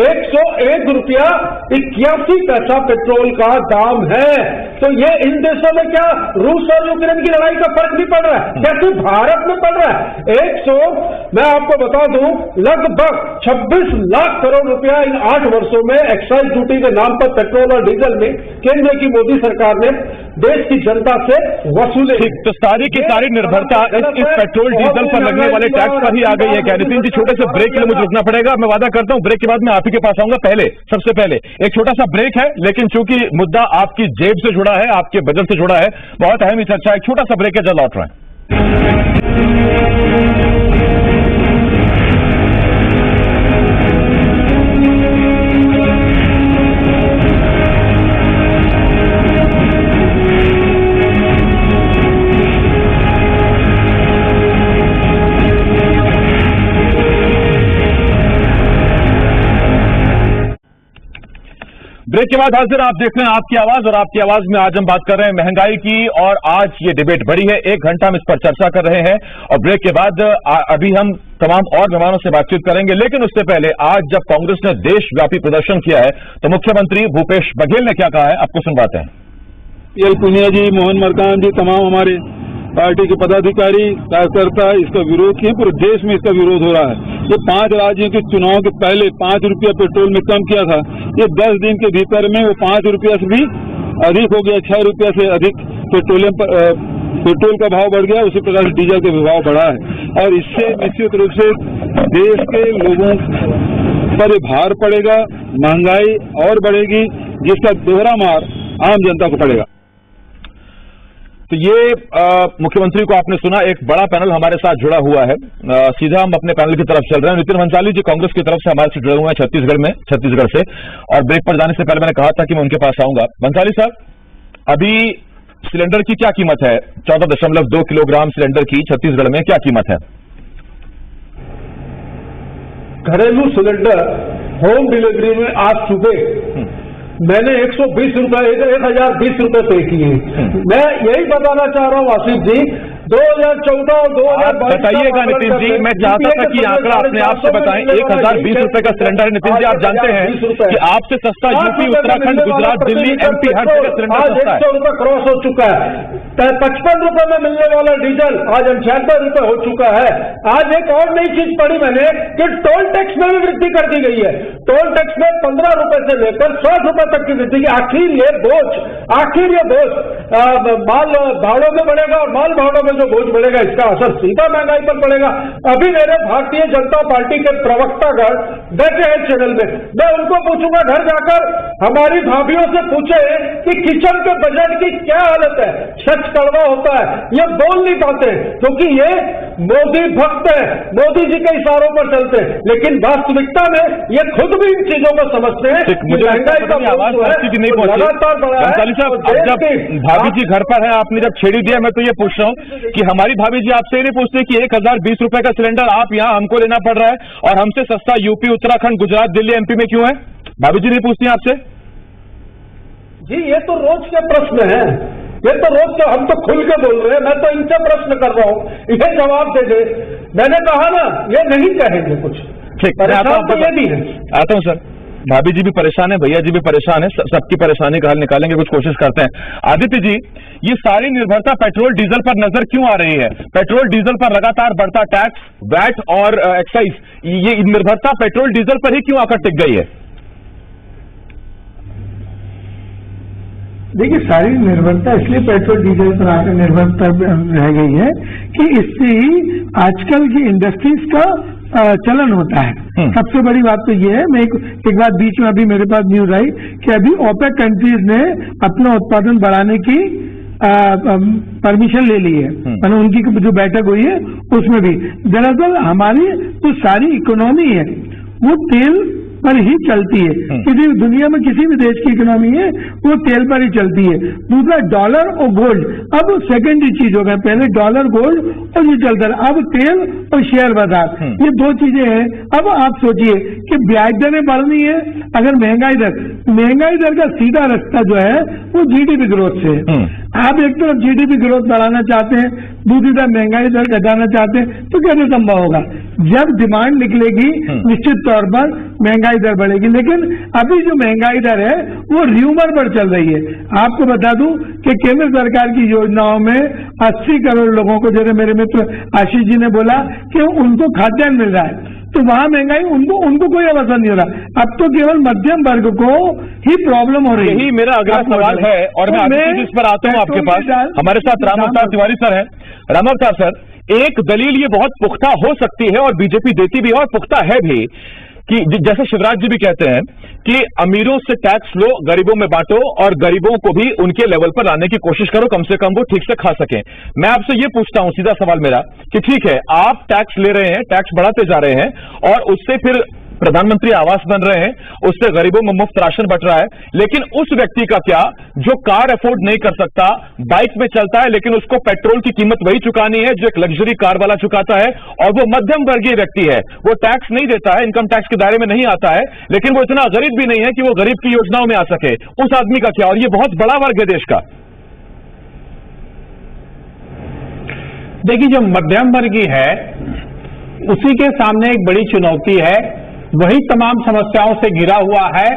101 रुपया 81 पैसा पेट्रोल का दाम है। तो ये इन देशों में क्या रूस और यूक्रेन की लड़ाई का फर्क नहीं पड़ रहा है, क्या सिर्फ भारत में पड़ रहा है? मैं आपको बता दूं, लगभग 26 लाख करोड़ रुपया इन 8 वर्षों में एक्साइज ड्यूटी के नाम पर पेट्रोल और डीजल में केंद्र की मोदी सरकार ने देश की जनता से वसूले। ठीक, तो सारी की सारी निर्भरता इस पेट्रोल डीजल पर लगने वाले टैक्स पर ही आ गई है क्या? नितिन जी, छोटे से ब्रेक के लिए मुझे रुकना पड़ेगा, मैं वादा करता हूं ब्रेक के बाद मैं आप ही के पास आऊंगा। सबसे पहले एक छोटा सा ब्रेक है, लेकिन चूंकि मुद्दा आपकी जेब से जुड़ा है, आपके बजट से जुड़ा है, बहुत अहम चर्चा है। एक छोटा सा ब्रेक है, जल्द लौट रहे हैं। ब्रेक के बाद हाजिर, आप देख रहे हैं आपकी आवाज, और आपकी आवाज में आज हम बात कर रहे हैं महंगाई की, और आज ये डिबेट बढ़ी है। 1 घंटा हम इस पर चर्चा कर रहे हैं, और ब्रेक के बाद अभी हम तमाम और मेहमानों से बातचीत करेंगे। लेकिन उससे पहले आज जब कांग्रेस ने देशव्यापी प्रदर्शन किया है, तो मुख्यमंत्री भूपेश बघेल ने क्या कहा है, आपको सुनवाते हैं। एल पुनिया जी, मोहन मरकाम जी, तमाम हमारे पार्टी के पदाधिकारी कार्यकर्ता इसका विरोध किए। पूरे देश में इसका विरोध हो रहा है। ये 5 राज्यों के चुनाव के पहले 5 रुपया पेट्रोल में कम किया था, ये 10 दिन के भीतर में वो 5 रुपया से भी अधिक हो गया, 6 रुपया से अधिक पेट्रोल का भाव बढ़ गया। उसी प्रकार से डीजल का भी भाव बढ़ा है, और इससे निश्चित रूप से देश के लोगों पर भार पड़ेगा, महंगाई और बढ़ेगी, जिसका दोहरा मार आम जनता को पड़ेगा। तो ये मुख्यमंत्री को आपने सुना। एक बड़ा पैनल हमारे साथ जुड़ा हुआ है, सीधा हम अपने पैनल की तरफ चल रहे हैं। नितिन भंसाली जी कांग्रेस की तरफ से हमारे से जुड़े हुए हैं छत्तीसगढ़ से, और ब्रेक पर जाने से पहले मैंने कहा था कि मैं उनके पास आऊंगा। भंसाली साहब, अभी सिलेंडर की क्या कीमत है? 14.2 किलोग्राम सिलेंडर की छत्तीसगढ़ में क्या कीमत है? घरेलू सिलेंडर होम डिलीवरी में आज सुबह मैंने 120 रुपए 1020 रुपए पे किए। मैं यही बताना चाह रहा हूँ आसिफ जी, 2014 और 2022 बताइएगा नितिन जी, मैं चाहता था कि आंकड़ा अपने आप से बताएं। 1020 रुपए का सिलेंडर है नितिन जी, आप जानते हैं कि आपसे सस्ता यूपी, उत्तराखंड, गुजरात, दिल्ली, एमपी हर जगह सिलेंडर सस्ता है। 100 रुपए क्रॉस हो चुका है। 55 रुपए में मिलने वाला डीजल आज 75 रुपए हो चुका है। आज एक और नई चीज पढ़ी मैंने कि टोल टैक्स में भी वृद्धि कर दी गई है। टोल टैक्स में 15 रुपए से लेकर 60 रुपए तक की वृद्धि। आखिर ये बोझ माल भाड़ों में बढ़ेगा, और माल भाड़ों में जो बोझ बढ़ेगा इसका असर सीधा महंगाई पर पड़ेगा। अभी मेरे भारतीय जनता पार्टी के प्रवक्तागण बैठे हैं चैनल में, मैं उनको पूछूंगा घर जाकर हमारी भाभीयों से पूछे कि किचन के बजट की क्या हालत है। सच कड़वा होता है, ये बोल नहीं पाते क्योंकि ये मोदी भक्त है, मोदी जी के इशारों पर चलते हैं, लेकिन वास्तविकता में ये खुद भी इन चीजों को समझते हैं। मुझे महंगाई का आवाज नहीं पहुंची लगातार बढ़ा है। अब जब भाभी जी घर पर है, आपने जब छेड़ी दिया, मैं तो ये पूछ रहा हूँ कि हमारी भाभी जी आपसे ये नहीं पूछते कि 1020 रुपए का सिलेंडर आप यहाँ हमको लेना पड़ रहा है और हमसे सस्ता यूपी, उत्तराखंड, गुजरात, दिल्ली, एमपी में क्यों है? भाभी जी नहीं पूछती आपसे? जी ये तो रोज के प्रश्न है, ये तो रोज के, हम तो खुल के बोल रहे हैं। मैं तो इनसे प्रश्न कर रहा हूँ, ये जवाब दे दे। मैंने कहा ना, ये नहीं कहेंगे कुछ। ठीक, परेशान तो ये भी है। आता हूँ सर। भाभी जी भी परेशान है, भैया जी भी परेशान है, सबकी परेशानी का हल निकालेंगे, कुछ कोशिश करते हैं। आदित्य जी, ये सारी निर्भरता पेट्रोल डीजल पर नजर क्यों आ रही है? पेट्रोल डीजल पर लगातार बढ़ता टैक्स, वैट और एक्साइज, ये निर्भरता पेट्रोल डीजल पर ही क्यों आकर टिक गई है? देखिए, सारी निर्भरता इसलिए पेट्रोल डीजल पर आकर निर्भरता रह गई है कि इससे ही आजकल की इंडस्ट्रीज का चलन होता है। सबसे बड़ी बात तो ये है, मैं एक बात बीच में अभी मेरे पास न्यूज आई कि अभी ओपेक कंट्रीज ने अपना उत्पादन बढ़ाने की परमिशन ले ली है, मतलब उनकी जो बैठक हुई है, उसमें भी। दरअसल हमारी जो सारी इकोनॉमी है वो तेल, गैस और पेट्रोल पर ही टिकी हुई है। तेल, गैस और पेट्रोल पर ही टिकी हुई है। 50% से 60% हमारी इकोनॉमी जो है वो तेल, गैस और पेट्रोल पर ही टिकी हुई है। 50% से 60% हमारी इकोनॉमी जो है वो तेल, गैस और पेट्रोल पर ही टिकी हुई है। पर ही चलती है। किसी दुनिया में किसी भी देश की इकोनॉमी है वो तेल पर ही चलती है। दूसरा डॉलर और गोल्ड अब सेकेंडरी चीज हो गया, पहले डॉलर गोल्ड और ये चलता रहा, अब तेल और शेयर बाजार, ये दो चीजें हैं। अब आप सोचिए कि ब्याज दरें बढ़नी है, अगर महंगाई दर का सीधा रास्ता जो है वो जीडीपी ग्रोथ से है। आप एक तरफ जीडीपी ग्रोथ बढ़ाना चाहते हैं, दूसरी तरफ महंगाई दर घटाना चाहते हैं, तो कैसे संभव होगा? जब डिमांड निकलेगी निश्चित तौर पर महंगाई दर बढ़ेगी। लेकिन अभी जो महंगाई दर है वो र्यूमर पर चल रही है। आपको बता दूं कि केंद्र सरकार की योजनाओं में 80 करोड़ लोगों को, जैसे मेरे मित्र आशीष जी ने बोला कि उनको खाद्यान्न मिल रहा है, तो वहां महंगाई उनको कोई अवसर नहीं हो रहा। अब तो केवल मध्यम वर्ग को ही प्रॉब्लम हो रही है। यही मेरा अगला सवाल है और मैं इस पर आता हूं आपके पास। हमारे साथ राम अवतार तिवारी सर हैं। राम अवतार सर, एक दलील ये बहुत पुख्ता हो सकती है और बीजेपी देती भी है और पुख्ता है भी, कि जैसे शिवराज जी भी कहते हैं कि अमीरों से टैक्स लो, गरीबों में बांटो और गरीबों को भी उनके लेवल पर लाने की कोशिश करो, कम से कम वो ठीक से खा सकें। मैं आपसे ये पूछता हूं, सीधा सवाल मेरा, कि ठीक है आप टैक्स ले रहे हैं, टैक्स बढ़ाते जा रहे हैं और उससे फिर प्रधानमंत्री आवास बन रहे हैं, उससे गरीबों में मुफ्त राशन बंट रहा है, लेकिन उस व्यक्ति का क्या जो कार अफोर्ड नहीं कर सकता, बाइक में चलता है लेकिन उसको पेट्रोल की कीमत वही चुकानी है जो एक लग्जरी कार वाला चुकाता है, और वो मध्यम वर्गीय व्यक्ति है, वो टैक्स नहीं देता है, इनकम टैक्स के दायरे में नहीं आता है, लेकिन वो इतना गरीब भी नहीं है कि वो गरीब की योजनाओं में आ सके, उस आदमी का क्या? और ये बहुत बड़ा वर्ग है देश का। देखिए, जो मध्यम वर्गीय है उसी के सामने एक बड़ी चुनौती है, वही तमाम समस्याओं से घिरा हुआ है,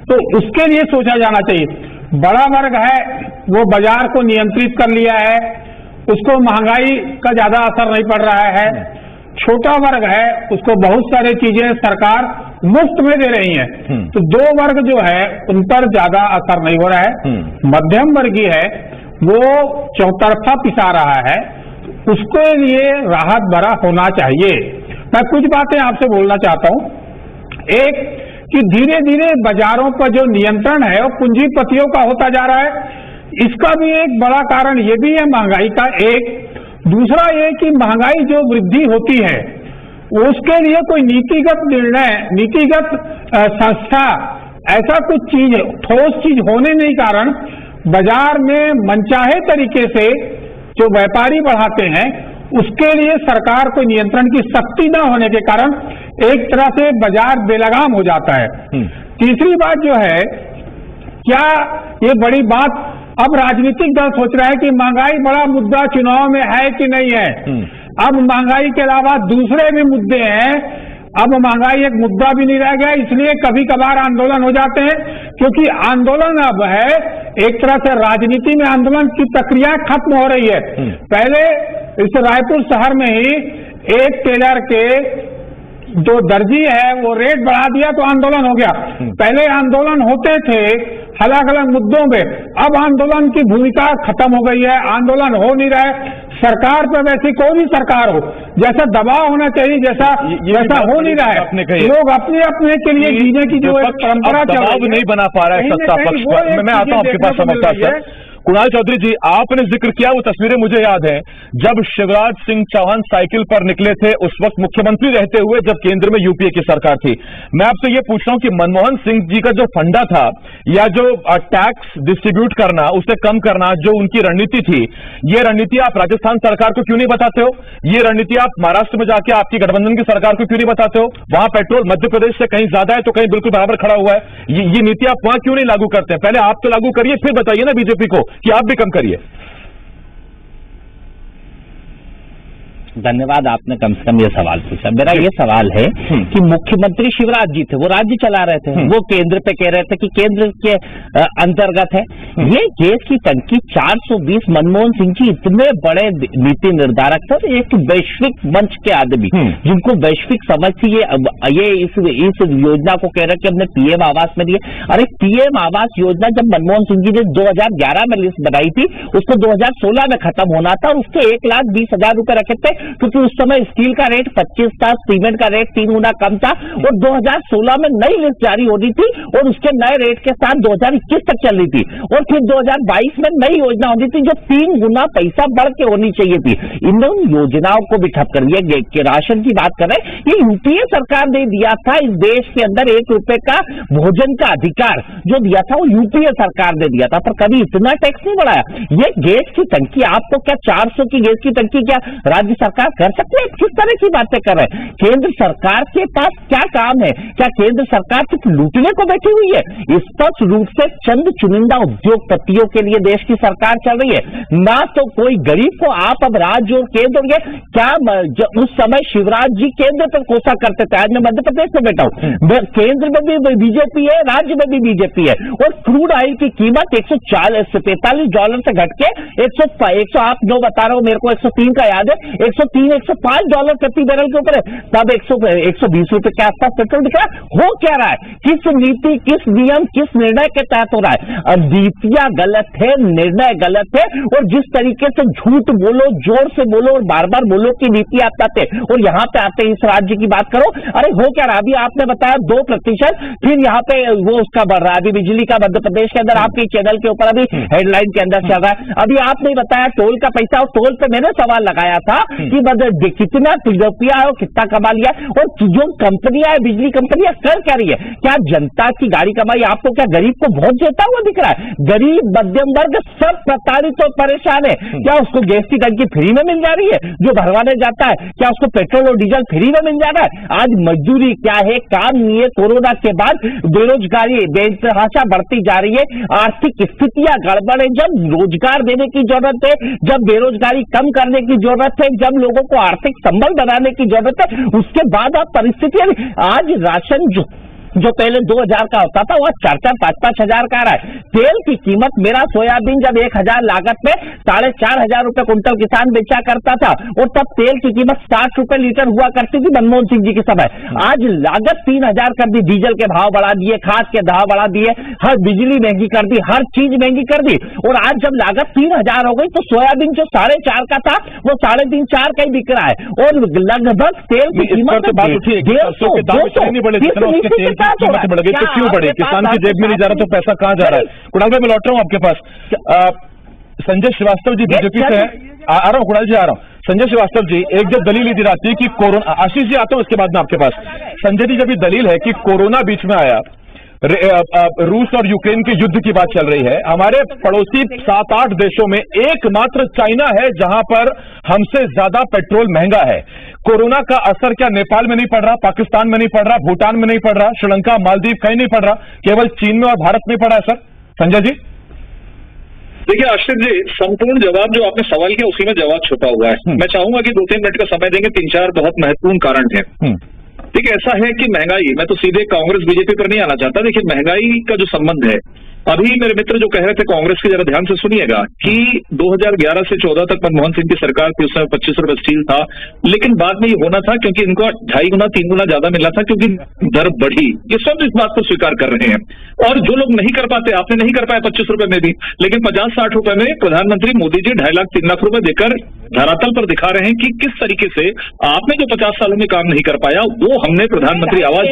तो उसके लिए सोचा जाना चाहिए। बड़ा वर्ग है वो बाजार को नियंत्रित कर लिया है, उसको महंगाई का ज्यादा असर नहीं पड़ रहा है। छोटा वर्ग है उसको बहुत सारी चीजें सरकार मुफ्त में दे रही है, तो दो वर्ग जो है उन पर ज्यादा असर नहीं हो रहा है। मध्यम वर्गीय है वो चौतरफा पिसा रहा है, उसके लिए राहत भरा होना चाहिए। मैं कुछ बातें आपसे बोलना चाहता हूं। एक, कि धीरे धीरे बाजारों पर जो नियंत्रण है वो पूंजीपतियों का होता जा रहा है, इसका भी एक बड़ा कारण ये भी है महंगाई का। एक दूसरा ये कि महंगाई जो वृद्धि होती है उसके लिए कोई नीतिगत निर्णय, नीतिगत संस्था, ऐसा कुछ चीज, ठोस चीज होने नहीं कारण बाजार में मनचाहे तरीके से जो व्यापारी बढ़ाते हैं उसके लिए सरकार को नियंत्रण की शक्ति न होने के कारण एक तरह से बाजार बेलगाम हो जाता है। तीसरी बात जो है, क्या ये बड़ी बात, अब राजनीतिक दल सोच रहा है कि महंगाई बड़ा मुद्दा चुनाव में है कि नहीं है। अब महंगाई के अलावा दूसरे भी मुद्दे हैं, अब महंगाई एक मुद्दा भी नहीं रह गया, इसलिए कभी कभार आंदोलन हो जाते हैं, क्योंकि आंदोलन अब है एक तरह से राजनीति में आंदोलन की प्रक्रिया खत्म हो रही है। पहले इस रायपुर शहर में ही एक टेलर के जो दर्जी है वो रेट बढ़ा दिया तो आंदोलन हो गया। पहले आंदोलन होते थे अलग अलग मुद्दों में, अब आंदोलन की भूमिका खत्म हो गई है, आंदोलन हो नहीं रहा है। सरकार पर वैसी कोई भी सरकार हो, जैसा दबाव होना चाहिए जैसा हो नहीं रहा है। लोग अपने अपने के लिए जीने की जो परंपरा दबाव नहीं बना पा रहा है सत्ता पक्ष पर। मैं आता हूं आपके पास समझता सर। कुणाल चौधरी जी, आपने जिक्र किया, वो तस्वीरें मुझे याद है जब शिवराज सिंह चौहान साइकिल पर निकले थे, उस वक्त मुख्यमंत्री रहते हुए, जब केंद्र में यूपीए की सरकार थी। मैं आपसे ये पूछ रहा हूं कि मनमोहन सिंह जी का जो फंडा था या जो टैक्स डिस्ट्रीब्यूट करना, उसे कम करना, जो उनकी रणनीति थी, ये रणनीति आप राजस्थान सरकार को क्यों नहीं बताते हो? ये रणनीति आप महाराष्ट्र में जाके आपकी गठबंधन की सरकार को क्यों नहीं बताते हो? वहां पेट्रोल मध्य प्रदेश से कहीं ज्यादा है तो कहीं बिल्कुल बराबर खड़ा हुआ है। ये नीति आप वहां क्यों नहीं लागू करते हैं? पहले आप तो लागू करिए, फिर बताइए ना बीजेपी को कि आप भी कम करिए। धन्यवाद, आपने कम से कम ये सवाल पूछा। मेरा ये सवाल है कि मुख्यमंत्री शिवराज जी थे, वो राज्य चला रहे थे, वो केंद्र पे कह रहे थे कि केंद्र के अंतर्गत है ये गैस की टंकी। 420 मनमोहन सिंह जी इतने बड़े नीति निर्धारक थे, एक वैश्विक मंच के आदमी जिनको वैश्विक समझ थी, ये इस योजना को कह रहे कि हमने पीएम आवास में दिए। अरे पीएम आवास योजना जब मनमोहन सिंह जी ने 2011 में लिस्ट बनाई थी, उसको 2016 में खत्म होना था और उसके 1,20,000 रुपए रखे थे, क्योंकि उस समय स्टील का रेट 25 था, सीमेंट का रेट 3 गुना कम था, और 2016 में नई लिस्ट जारी होनी थी और उसके नए रेट के साथ 2021 तक चल रही थी, और फिर 2022 में नई योजना होनी थी जो 3 गुना पैसा बढ़ के होनी चाहिए थी। इन योजनाओं को भी ठप कर दिया। कि राशन की बात करें, ये यूपीए सरकार ने दिया था इस देश के अंदर 1 रुपए का भोजन का अधिकार जो दिया था, वो यूपीए सरकार ने दिया था, पर कभी इतना टैक्स नहीं बढ़ाया। ये गैस की टंकी, आपको क्या 400 की गैस की टंकी क्या राज्य सरकार कर सकती है? किस तरह की बातें कर रहे हैं? केंद्र सरकार के पास क्या काम है? क्या केंद्र सरकार सिर्फ लूटने को बैठी हुई है? स्पष्ट रूप से चंद चुनिंदा उद्योगपतियों के लिए देश की सरकार चल रही है, ना तो कोई गरीब को। आप अब राज्य और केंद्र ये क्या, उस समय शिवराज जी केंद्र पर कोसा करते थे, आज मैं मध्य प्रदेश में बैठा हूं, केंद्र में भी बीजेपी है, राज्य में भी बीजेपी है, और क्रूड ऑयल की कीमत $145 से घट के 109 बता रहा हूं, मेरे को 103 का याद है, $105 प्रति बैरल के ऊपर है। तब 120 रुपए के आसपास पेट्रोल दिख रहा है। हो क्या रहा है? किस नीति, किस नियम, किस निर्णय के तहत हो रहा है? नीतियां गलत है, निर्णय गलत है, और जिस तरीके से झूठ बोलो, जोर से बोलो और बार बार बोलो की नीति अपनाते, और यहां पे आते इस राज्य की बात करो। अरे हो क्या रहा? अभी आपने बताया 2%, फिर यहाँ पे वो उसका बढ़ रहा है। अभी बिजली का मध्य प्रदेश के अंदर आपके चैनल के ऊपर अभी हेडलाइन के अंदर चल रहा है। अभी आपने बताया टोल का पैसा, और टोल पे मैंने सवाल लगाया था कि कितना रुपया है और कितना कमा लिया, और जो कंपनियां है, बिजली कंपनियां कर क्या रही है? क्या जनता की गाड़ी कमाई आपको क्या गरीब को बहुत देता हुआ दिख रहा है? गरीब, मध्यम वर्ग सब प्रताड़ित और परेशान है। क्या उसको गैस की टंकी फ्री में मिल जा रही है जो भरवाने जाता है? क्या उसको पेट्रोल और डीजल फ्री में मिल जा रहा है? आज मजदूरी क्या है, काम नहीं है। कोरोना के बाद बेरोजगारी बेतहाशा बढ़ती जा रही है, आर्थिक स्थितियां गड़बड़ है। जब रोजगार देने की जरूरत है, जब बेरोजगारी कम करने की जरूरत है, जब लोगों को आर्थिक संबल बनाने की जरूरत है, उसके बाद आप परिस्थितियां, आज राशन जो पहले 2000 का होता था वह 4-4, 5-5 हजार का आ रहा है। तेल की कीमत, मेरा सोयाबीन जब 1000 लागत में 4500 रुपए कुंटल किसान बेचा करता था, और तब तेल की कीमत 60 रुपए लीटर हुआ करती थी मनमोहन सिंह जी के समय। आज लागत 3000 कर दी, डीजल के भाव बढ़ा दिए, खाद के भाव बढ़ा दिए, हर बिजली महंगी कर दी, हर चीज महंगी कर दी, और आज जब लागत 3000 हो गई तो सोयाबीन जो 4.5 का था वो 3.5-4 का ही बिक रहा है, और लगभग तेल की कीमत कीमत बढ़ गई तो क्यों बढ़ी? किसान की जेब में नहीं जा रहा तो पैसा कहां जा रहा है? कुणाल भाई, मैं लौट रहा हूं आपके पास। संजय श्रीवास्तव जी बीजेपी से हैं, आ रहा हूं कुणाल जी, आ रहा हूं। संजय श्रीवास्तव जी, एक जब दलील दी जाती है कि कोरोना, आशीष जी आता हूं उसके बाद में आपके पास। संजय जी, जब ये दलील है कि कोरोना बीच में आया, रूस और यूक्रेन के युद्ध की बात चल रही है, हमारे पड़ोसी 7-8 देशों में एकमात्र चाइना है जहां पर हमसे ज्यादा पेट्रोल महंगा है। कोरोना का असर क्या नेपाल में नहीं पड़ रहा, पाकिस्तान में नहीं पड़ रहा, भूटान में नहीं पड़ रहा, श्रीलंका, मालदीव कहीं नहीं पड़ रहा, केवल चीन में और भारत में पड़ा है? सर संजय जी। देखिए आश्रित जी, संपूर्ण जवाब जो आपने सवाल किया उसी में जवाब छुपा हुआ है। मैं चाहूंगा कि 2-3 मिनट का समय देंगे। 3-4 बहुत महत्वपूर्ण कारण है। देखिए ऐसा है कि महंगाई, मैं तो सीधे कांग्रेस बीजेपी पर नहीं आना चाहता। देखिए महंगाई का जो संबंध है, अभी मेरे मित्र जो कह रहे थे कांग्रेस के, जरा ध्यान से सुनिएगा कि 2011 से 14 तक मनमोहन सिंह की सरकार थी, उस समय 25 रुपए स्टील था, लेकिन बाद में ये होना था क्योंकि इनको 2.5 गुना 3 गुना ज्यादा मिला था क्योंकि दर बढ़ी। ये सब इस बात को स्वीकार कर रहे हैं, और जो लोग नहीं कर पाते, आपने नहीं कर पाया 25 रुपए में भी, लेकिन 50-60 रुपए में प्रधानमंत्री मोदी जी 2.5 लाख 3 लाख रुपए देकर धरातल पर दिखा रहे हैं कि किस तरीके से आपने जो 50 सालों में काम नहीं कर पाया वो हमने प्रधानमंत्री आवास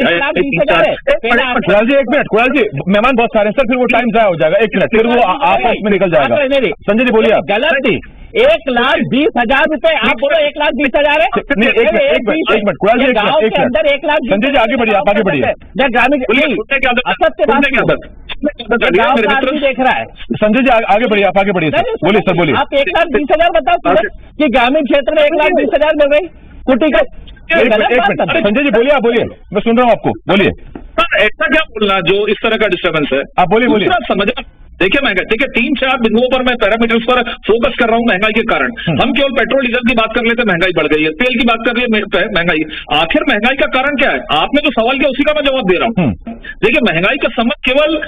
कुणाल जी, मेहमान बहुत सारे सर, फिर वो टाइम जाया हो जाएगा। 1 मिनट, फिर वो आपस में निकल जाएगा। संजय जी बोलिए। गलत थी। 1,20,000 रुपए आप बोलो, 1,20,000 है। एक मिनट कुणाल जी, गाँव के अंदर 1,20,000। संजय जी आगे बढ़िए, आप आगे बढ़िए। ग्रामीण देख रहा है। संजय जी आगे बढ़िए, आप आगे बढ़िए सर, बोलिए सर, बोलिए। आप 1,20,000 बताओ कि ग्रामीण क्षेत्र में 1,20,000 मिल रही कुटी का। संजय जी बोलिए, आप बोलिए, मैं सुन रहा हूँ आपको, बोलिए। ऐसा क्या बोलना जो इस तरह का डिस्टर्बेंस है? आप बोलिए। समझ, देखिए महंगाई, देखिए 3-4 बिंदुओं पर मैं पैरामीटर्स पर फोकस कर रहा हूं महंगाई के कारण। हम केवल पेट्रोल डीजल की बात कर लेते महंगाई बढ़ गई है, तेल की बात कर रही है महंगाई। आखिर महंगाई का कारण क्या है? आपने जो सवाल किया उसी का मैं जवाब दे रहा हूं। देखिए महंगाई का संबंध केवल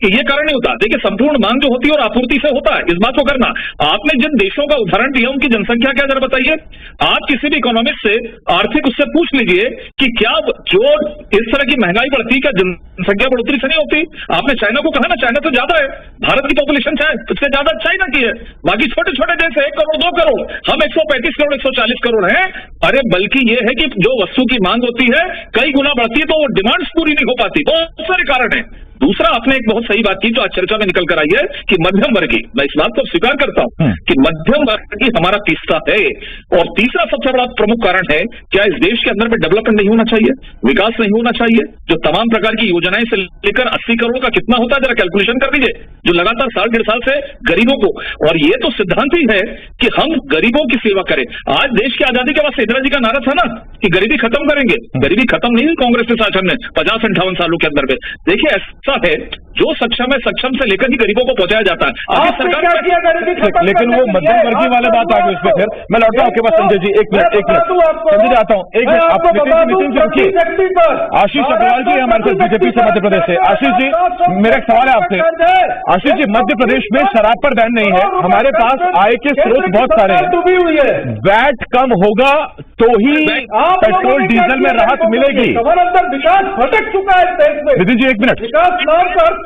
कि ये कारण नहीं होता। देखिए, संपूर्ण मांग जो होती है और आपूर्ति से होता है, इस बात को करना। आपने जिन देशों का उदाहरण दिया उनकी जनसंख्या क्या, जरा बताइए। आप किसी भी इकोनॉमिस्ट से, आर्थिक उससे पूछ लीजिए कि क्या जो इस तरह की महंगाई बढ़ती है क्या जनसंख्या बढ़ोतरी से नहीं होती। आपने चाइना को कहा ना, चाइना तो ज्यादा है, भारत की पॉपुलेशन उससे ज्यादा चाइना की है। बाकी छोटे छोटे देश 1 करोड़ 2 करोड़, हम 135 करोड़ 140 करोड़ हैं। अरे बल्कि ये है कि जो वस्तु की मांग होती है कई गुना बढ़ती है तो वो डिमांड्स पूरी नहीं हो पाती। बहुत सारे कारण हैं। दूसरा, आपने एक बहुत सही बात की जो आज चर्चा में निकल कर आई है कि मध्यम वर्गीय, मैं इस बात को स्वीकार करता हूं कि मध्यम वर्गीय हमारा किस्सा है। और तीसरा सबसे बड़ा प्रमुख कारण है, क्या इस देश के अंदर में डेवलपमेंट नहीं होना चाहिए, विकास नहीं होना चाहिए। जो तमाम प्रकार की योजनाएं से लेकर 80 करोड़ का कितना होता है, जरा कैलकुलेशन कर दीजिए, जो लगातार 1.5 साल से गरीबों को। और ये तो सिद्धांत ही है कि हम गरीबों की सेवा करें। आज देश की आजादी के बाद इंदिरा जी का नारा था ना कि गरीबी खत्म करेंगे। गरीबी खत्म नहीं हुई कांग्रेस के शासन में 50-58 सालों के अंदर में। देखिए, ऐसा है जो सक्षम है, सक्षम से लेकर ही गरीबों को पहुंचाया जाता है। लेकिन वो मध्यम वर्गीय वाले बात आ गई उसमें। फिर मैं लौटा आपके पास संजय जी, एक मिनट संजय जी आता हूँ, एक मिनट आप नितिन जी रुकिए। आशीष अग्रवाल जी हमारे साथ बीजेपी से मध्य प्रदेश से। आशीष जी, मेरा एक सवाल है आपसे। आशीष जी, मध्य प्रदेश में शराब पर बैन नहीं है, हमारे पास आय के स्रोत बहुत सारे हैं। वैट कम होगा तो ही पेट्रोल डीजल में राहत मिलेगी। विकास भटक चुका है देश में। नितिन जी, एक मिनट।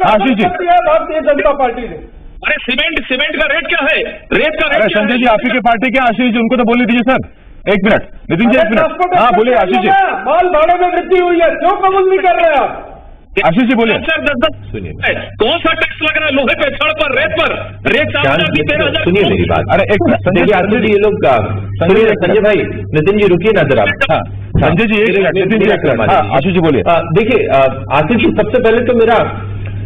आशीष जी, भारतीय जनता पार्टी ने। अरे सीमेंट का रेट क्या है? रेट का रेट संजय जी, आप ही की पार्टी के आशीष जी, उनको तो बोलने दीजिए सर। एक मिनट नितिन जी, एक मिनट। हाँ बोलिए आशीष जी। माल भाड़े में वृद्धि हुई है, क्यों कबूल नहीं कर रहे आप? आशीष जी बोलिए। सुनिए, कौन सा टैक्स लग रहा है लोहे पे, छड़ पर, रेत पर? रेत 4,000 सुनिए मेरी बात। अरे एक मिनट संजय जी, ये लोग संजय भाई, नितिन जी रुकिए ना जरा। संजय जी एक मिनट, नितिन जी आशीष जी बोलिए। देखिए आशीष जी, सबसे पहले तो मेरा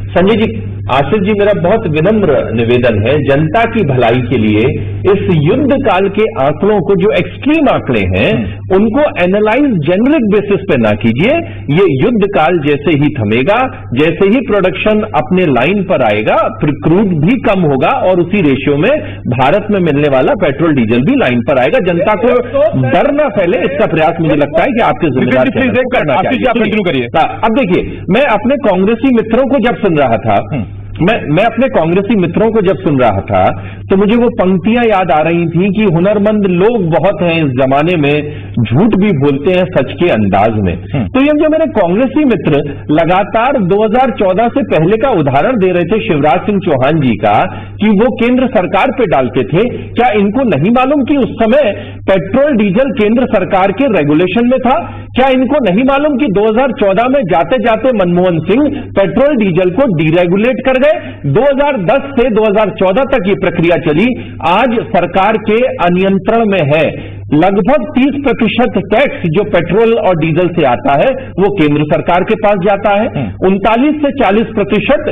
संजय जी, आशीष जी, मेरा बहुत विनम्र निवेदन है, जनता की भलाई के लिए इस युद्ध काल के आंकड़ों को, जो एक्सट्रीम आंकड़े हैं, उनको एनालाइज जेनरिक बेसिस पे ना कीजिए। ये युद्ध काल जैसे ही थमेगा, जैसे ही प्रोडक्शन अपने लाइन पर आएगा, क्रूड भी कम होगा और उसी रेशियो में भारत में मिलने वाला पेट्रोल डीजल भी लाइन पर आएगा। जनता को डर ना फैले, इसका प्रयास मुझे लगता है कि आपके जिम्मेदार करना चाहिए। अब देखिए, मैं अपने कांग्रेसी मित्रों को जब सुन रहा था, मैं अपने कांग्रेसी मित्रों को जब सुन रहा था तो मुझे वो पंक्तियां याद आ रही थी कि हुनरमंद लोग बहुत हैं इस जमाने में, झूठ भी बोलते हैं सच के अंदाज में। तो ये जो मेरे कांग्रेसी मित्र लगातार 2014 से पहले का उदाहरण दे रहे थे शिवराज सिंह चौहान जी का, कि वो केंद्र सरकार पे डालते थे, क्या इनको नहीं मालूम कि उस समय पेट्रोल डीजल केंद्र सरकार के रेगुलेशन में था? क्या इनको नहीं मालूम कि 2014 में जाते जाते मनमोहन सिंह पेट्रोल डीजल को डीरेगुलेट कर गए? 2010 से 2014 तक ये प्रक्रिया चली। आज सरकार के अनियंत्रण में है। लगभग 30% टैक्स जो पेट्रोल और डीजल से आता है वो केंद्र सरकार के पास जाता है, 39 से 40%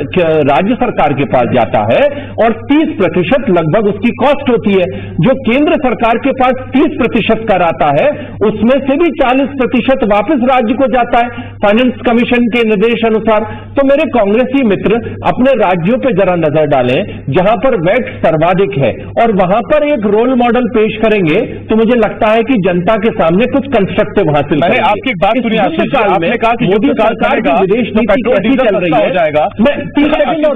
राज्य सरकार के पास जाता है और 30% लगभग उसकी कॉस्ट होती है। जो केंद्र सरकार के पास 30% कर आता है, उसमें से भी 40% वापस राज्य को जाता है फाइनेंस कमीशन के निर्देश अनुसार। तो मेरे कांग्रेसी मित्र अपने राज्यों पे जरा नजर डालें जहां पर वैट सर्वाधिक है और वहां पर एक रोल मॉडल पेश करेंगे तो मुझे लगता है कि जनता के सामने कुछ कंस्ट्रक्टिव हासिल करेंगे। आपकी एक बात सुनिए, आपने कहा कि मोदी सरकार की विदेश नीति कैसी चल रही है, जाएगा। मैं 30 सेकंड और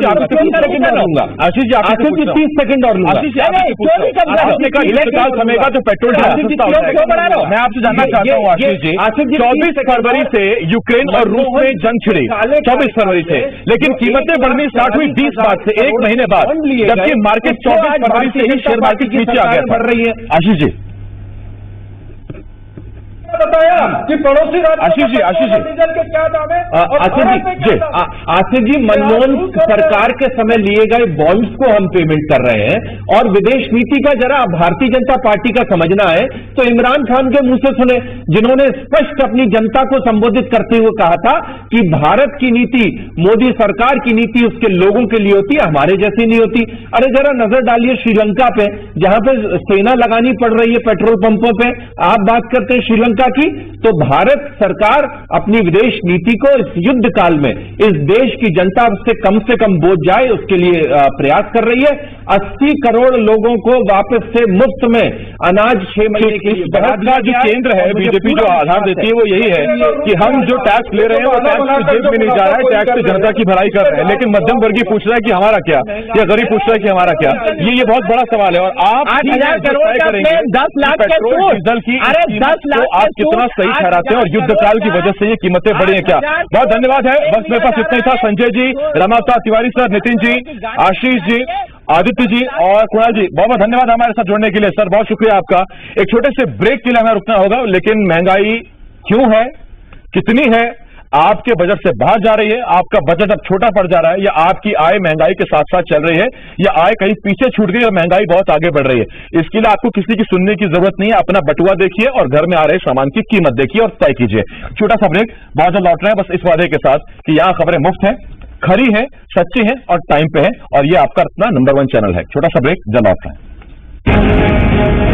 लूंगा। आशीष जी, 30 सेकंड और लूंगा। आपने कहा युद्ध काल थमेगा तो पेट्रोल मैं आपसे जानना चाहता हूँ आशीष जी, 24 फरवरी से यूक्रेन और रूस में जंग छिड़ी, 24 फरवरी से, लेकिन कीमतें बढ़नी स्टार्ट हुई 20 मार्च से, 1 महीने बाद, जबकि मार्केट 24 फरवरी से ही शेयर मार्केट नीचे आ गया बढ़ रही है। आशीष जी बताया कि पड़ोसी आशीष जी डीजल के क्या दाम है? आशीष जी, मनमोहन सरकार के समय लिए गए बॉन्ड्स को हम पेमेंट कर रहे हैं और विदेश नीति का जरा भारतीय जनता पार्टी का समझना है तो इमरान खान के मुंह से सुने, जिन्होंने स्पष्ट अपनी जनता को संबोधित करते हुए कहा था कि भारत की नीति, मोदी सरकार की नीति उसके लोगों के लिए होती है, हमारे जैसी नहीं होती। अरे जरा नजर डालिए श्रीलंका पे, जहां पे सेना लगानी पड़ रही है पेट्रोल पंपों पे, आप बात करते हैं श्रीलंका की, तो भारत सरकार अपनी विदेश नीति को इस युद्ध काल में इस देश की जनता से कम बोझ जाए उसके लिए प्रयास कर रही है। 80 करोड़ लोगों को वापस से मुफ्त में अनाज 6 महीने के लिए बहस का जो केंद्र है, बीजेपी जो आधार देती है वो यही है कि हम जो टैक्स ले रहे हैं वो टैक्स की जेब में नहीं जा रहा है, टैक्स से जनता की भलाई कर रहे हैं। लेकिन मध्यम वर्गीय पूछ रहा है कि हमारा क्या, या गरीब पूछ रहा है कि हमारा क्या। ये बहुत बड़ा सवाल है। और आप 8,000 करोड़ का 10 लाख के पेट्रोल डीजल की कीमत को आप कितना सही ठहराते हैं और युद्ध काल की वजह से ये कीमतें बढ़ी हैं क्या? बहुत धन्यवाद है। बस मेरे पास इतना ही था। संजय जी, रमावता तिवारी सर, नितिन जी, आशीष जी, आदित्य जी और कुणाल जी, बहुत बहुत धन्यवाद हमारे साथ जुड़ने के लिए। सर बहुत शुक्रिया आपका। एक छोटे से ब्रेक के लिए हमें रुकना होगा, लेकिन महंगाई क्यों है, कितनी है, आपके बजट से बाहर जा रही है, आपका बजट अब छोटा पड़ जा रहा है, या आपकी आय महंगाई के साथ साथ चल रही है, या आय कहीं पीछे छूट गई और महंगाई बहुत आगे बढ़ रही है, इसके लिए आपको किसी की सुनने की जरूरत नहीं है। अपना बटुआ देखिए और घर में आ रहे सामान की कीमत देखिए और तय कीजिए। छोटा सा ब्रेक, बहुत जल्द लौट रहे हैं, बस इस वादे के साथ कि यहाँ खबरें मुफ्त हैं, खरी है, सच्ची है और टाइम पे है, और ये आपका अपना नंबर 1 चैनल है। छोटा सा ब्रेक, जल्द लौट रहे हैं।